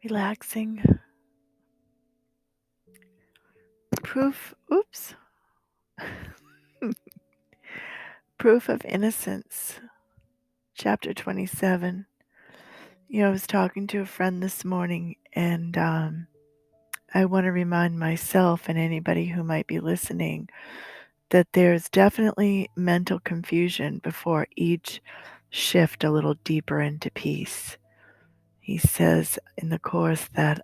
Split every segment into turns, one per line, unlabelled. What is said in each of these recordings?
relaxing. Oops. Proof of Innocence, chapter 27. I was talking to a friend this morning, and I want to remind myself and anybody who might be listening that there's definitely mental confusion before each shift a little deeper into peace. He says in the Course that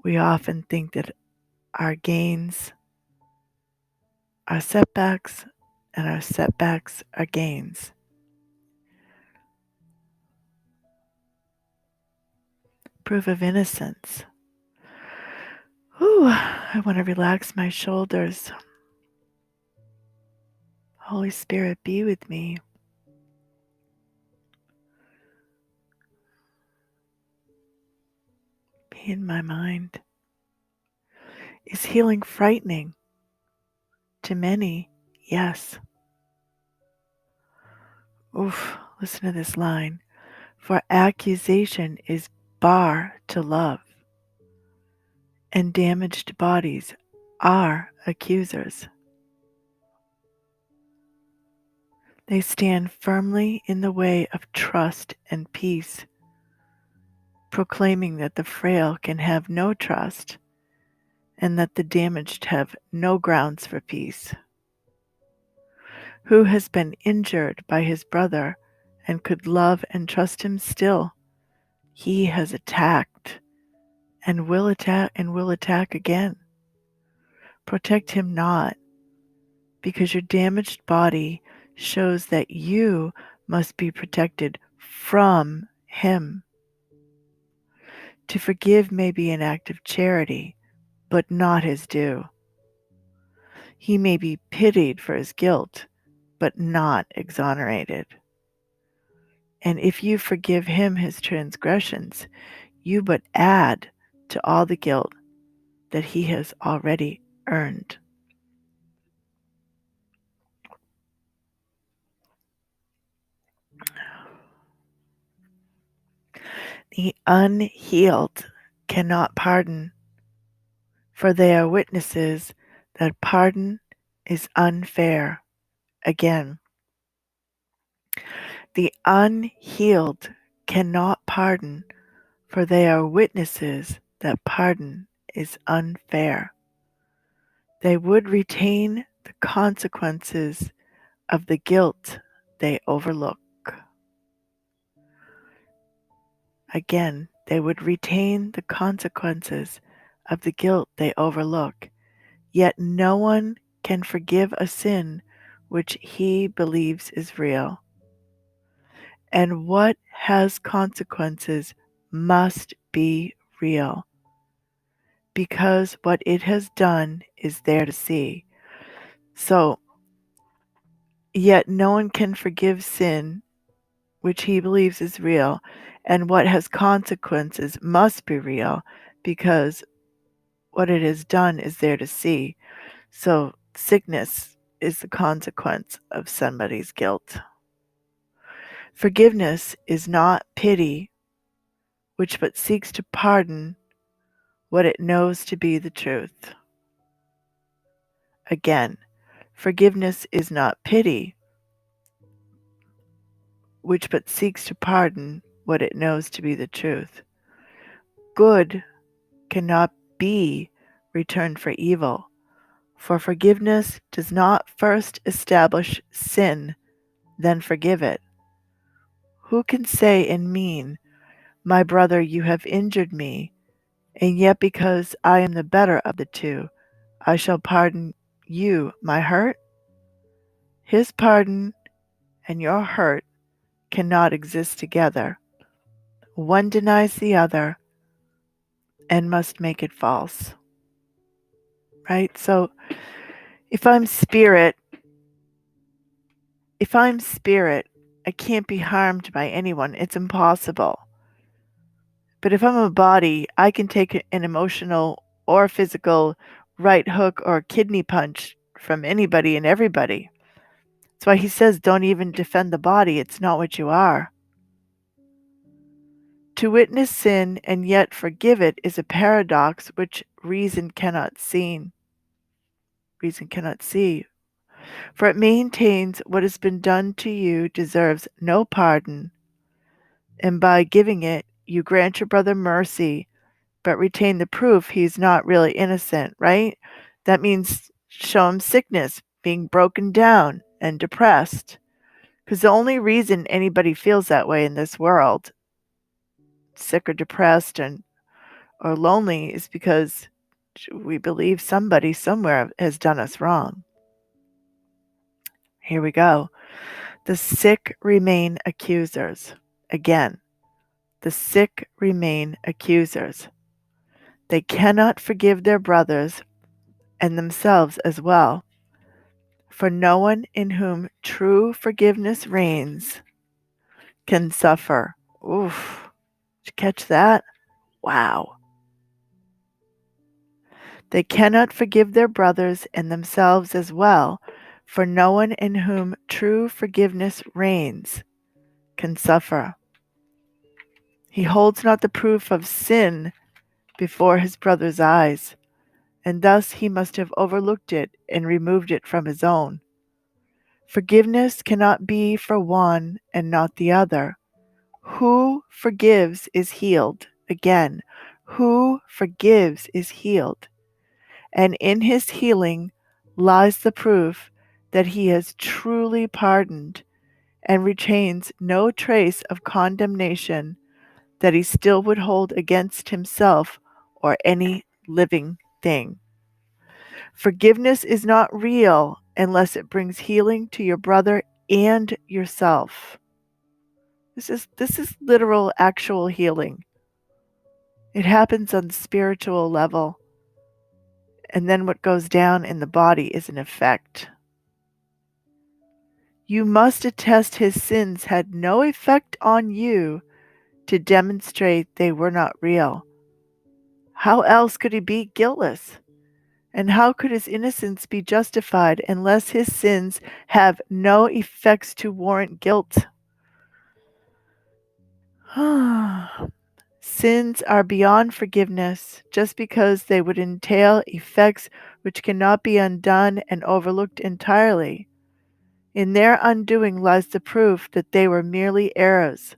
we often think that our gains are setbacks and our setbacks are gains. Proof of Innocence. Ooh, I want to relax my shoulders. Holy Spirit, be with me. Be in my mind. Is healing frightening? To many, yes. Oof, listen to this line. For accusation is bar to love, and damaged bodies are accusers. They stand firmly in the way of trust and peace, proclaiming that the frail can have no trust and that the damaged have no grounds for peace. Who has been injured by his brother and could love and trust him still? He has attacked and will attack again. Protect him not, because your damaged body shows that you must be protected from him. To forgive may be an act of charity, but not his due. He may be pitied for his guilt, but not exonerated. And if you forgive him his transgressions, you but add to all the guilt that he has already earned. The unhealed cannot pardon, for they are witnesses that pardon is unfair. Again, the unhealed cannot pardon, for they are witnesses that pardon is unfair. They would retain the consequences of the guilt they overlook. Again, they would retain the consequences of the guilt they overlook. Yet no one can forgive a sin which he believes is real. And what has consequences must be real, because what it has done is there to see. So, yet no one can forgive sin which he believes is real, and what has consequences must be real, because what it has done is there to see. So sickness is the consequence of somebody's guilt. Forgiveness is not pity, which but seeks to pardon what it knows to be the truth. Again, forgiveness is not pity, which but seeks to pardon what it knows to be the truth. Good cannot be returned for evil, for forgiveness does not first establish sin, then forgive it. Who can say and mean, my brother, you have injured me, and yet because I am the better of the two, I shall pardon you my hurt? His pardon and your hurt cannot exist together. One denies the other and must make it false. Right? So if I'm spirit, I can't be harmed by anyone. It's impossible. But if I'm a body, I can take an emotional or physical right hook or kidney punch from anybody and everybody. That's why he says, don't even defend the body. It's not what you are. To witness sin and yet forgive it is a paradox which reason cannot see. Reason cannot see. For it maintains what has been done to you deserves no pardon, and by giving it, you grant your brother mercy, but retain the proof he's not really innocent, right? That means show him sickness, being broken down and depressed. Because the only reason anybody feels that way in this world, sick or depressed and or lonely, is because we believe somebody somewhere has done us wrong. Here we go. The sick remain accusers. Again, the sick remain accusers. They cannot forgive their brothers and themselves as well. For no one in whom true forgiveness reigns can suffer. Oof. Did you catch that? Wow. They cannot forgive their brothers and themselves as well, for no one in whom true forgiveness reigns can suffer. He holds not the proof of sin before his brother's eyes, and thus he must have overlooked it and removed it from his own. Forgiveness cannot be for one and not the other. Who forgives is healed. Again, who forgives is healed. And in his healing lies the proof that he has truly pardoned and retains no trace of condemnation that he still would hold against himself or any living thing. Forgiveness is not real unless it brings healing to your brother and yourself. This is literal actual healing. It happens on the spiritual level, and then what goes down in the body is an effect. You must attest his sins had no effect on you to demonstrate they were not real. How else could he be guiltless? And how could his innocence be justified unless his sins have no effects to warrant guilt? Sins are beyond forgiveness just because they would entail effects which cannot be undone and overlooked entirely. In their undoing lies the proof that they were merely errors.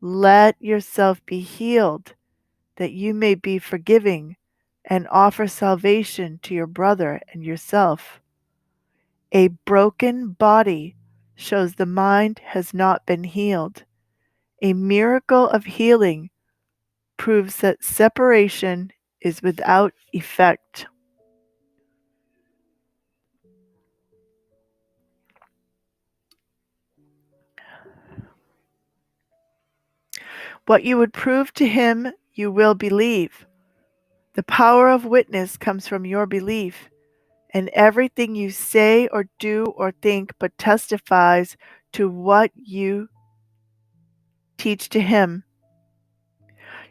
Let yourself be healed, that you may be forgiving, and offer salvation to your brother and yourself. A broken body shows the mind has not been healed. A miracle of healing proves that separation is without effect. What you would prove to him, you will believe. The power of witness comes from your belief, and everything you say or do or think but testifies to what you teach to him.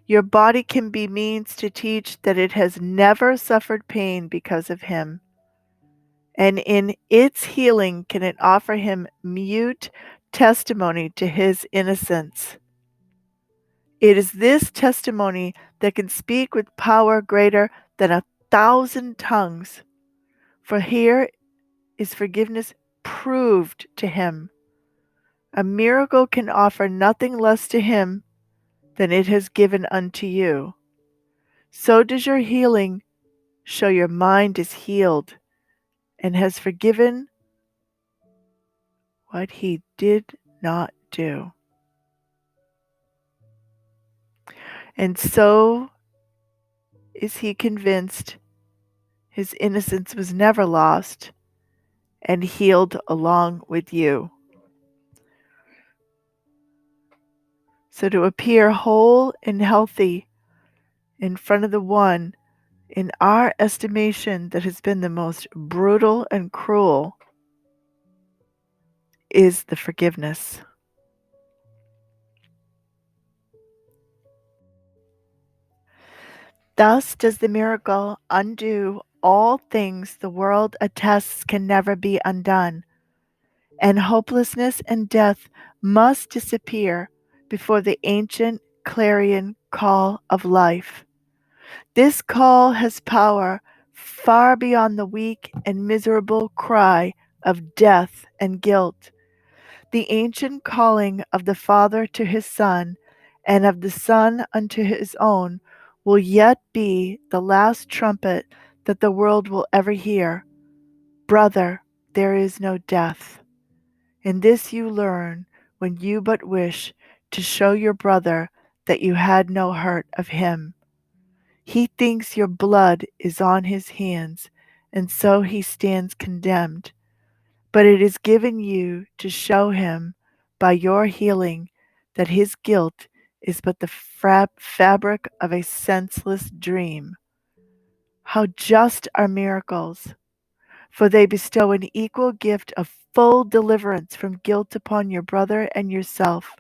Your body can be means to teach that it has never suffered pain because of him, and in its healing can it offer him mute testimony to his innocence. It is this testimony that can speak with power greater than 1,000 tongues, for here is forgiveness proved to him. A miracle can offer nothing less to him than it has given unto you. So does your healing show your mind is healed and has forgiven what he did not do. And so is he convinced his innocence was never lost and healed along with you. So to appear whole and healthy in front of the one, in our estimation, that has been the most brutal and cruel, is the forgiveness. Thus does the miracle undo all things the world attests can never be undone, and hopelessness and death must disappear before the ancient clarion call of life. This call has power far beyond the weak and miserable cry of death and guilt. The ancient calling of the Father to his Son, and of the Son unto his own, will yet be the last trumpet that the world will ever hear. Brother, there is no death. And this you learn when you but wish to show your brother that you had no hurt of him. He thinks your blood is on his hands, and so he stands condemned. But it is given you to show him by your healing that his guilt is but the fabric of a senseless dream. How just are miracles! For they bestow an equal gift of full deliverance from guilt upon your brother and yourself.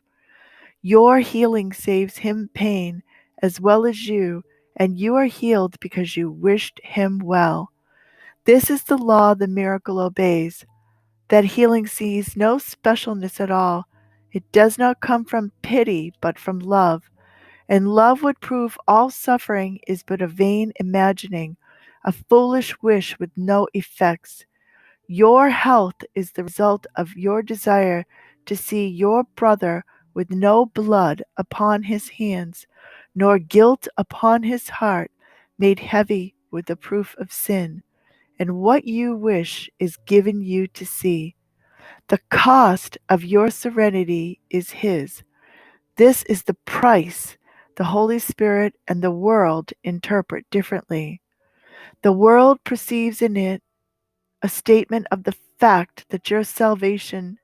Your healing saves him pain as well as you, and you are healed because you wished him well. This is the law the miracle obeys. That healing sees no specialness at all. It does not come from pity, but from love. And love would prove all suffering is but a vain imagining, a foolish wish with no effects. Your health is the result of your desire to see your brother with no blood upon his hands, nor guilt upon his heart, made heavy with the proof of sin. And what you wish is given you to see. The cost of your serenity is his. This is the price the Holy Spirit and the world interpret differently. The world perceives in it a statement of the fact that your salvation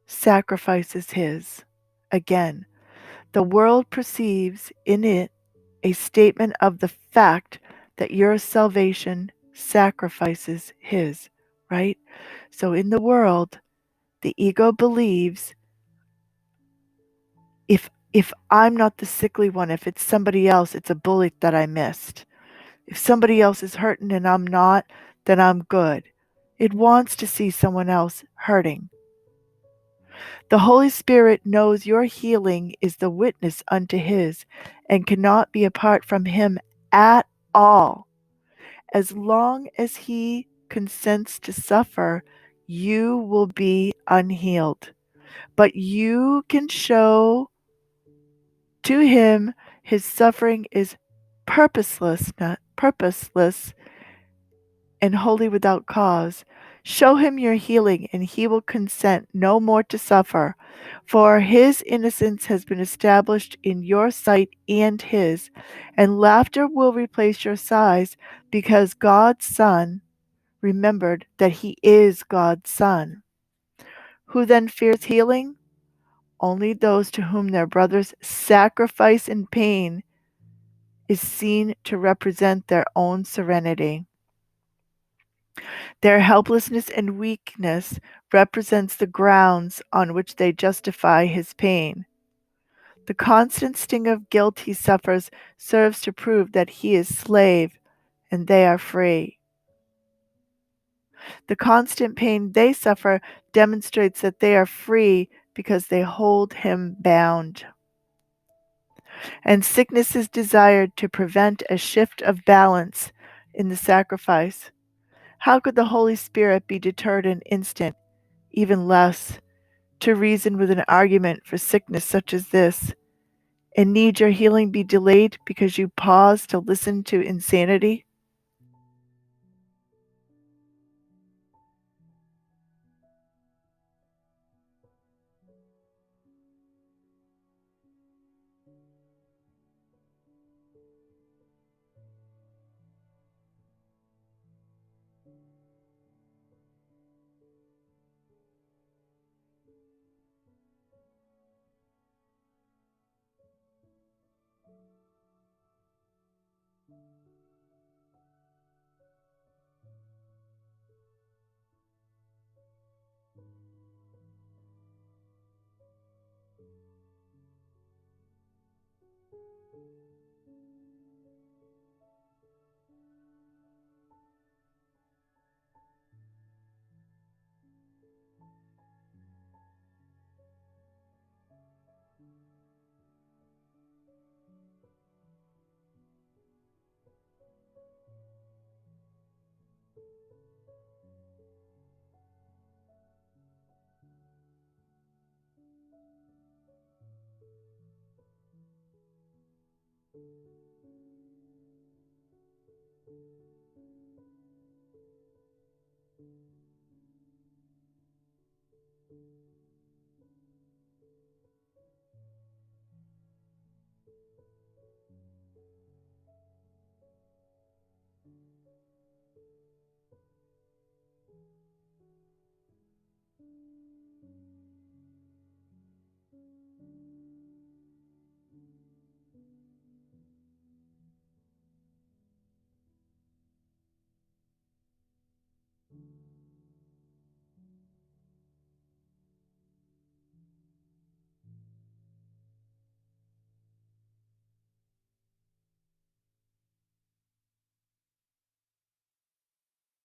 sacrifices his. Again, the world perceives in it a statement of the fact that your salvation sacrifices his, right? So in the world, the ego believes if I'm not the sickly one, if it's somebody else, it's a bullet that I missed. If somebody else is hurting and I'm not, then I'm good. It wants to see someone else hurting. The Holy Spirit knows your healing is the witness unto his and cannot be apart from him at all. As long as he consents to suffer, you will be unhealed. But you can show to him his suffering is purposeless and wholly without cause. Show him your healing, and he will consent no more to suffer. For his innocence has been established in your sight and his, and laughter will replace your sighs, because God's Son remembered that he is God's Son. Who then fears healing? Only those to whom their brother's sacrifice and pain is seen to represent their own serenity. Their helplessness and weakness represents the grounds on which they justify his pain. The constant sting of guilt he suffers serves to prove that he is slave and they are free. The constant pain they suffer demonstrates that they are free because they hold him bound. And sickness is desired to prevent a shift of balance in the sacrifice. How could the Holy Spirit be deterred an instant, even less, to reason with an argument for sickness such as this? And need your healing be delayed because you pause to listen to insanity?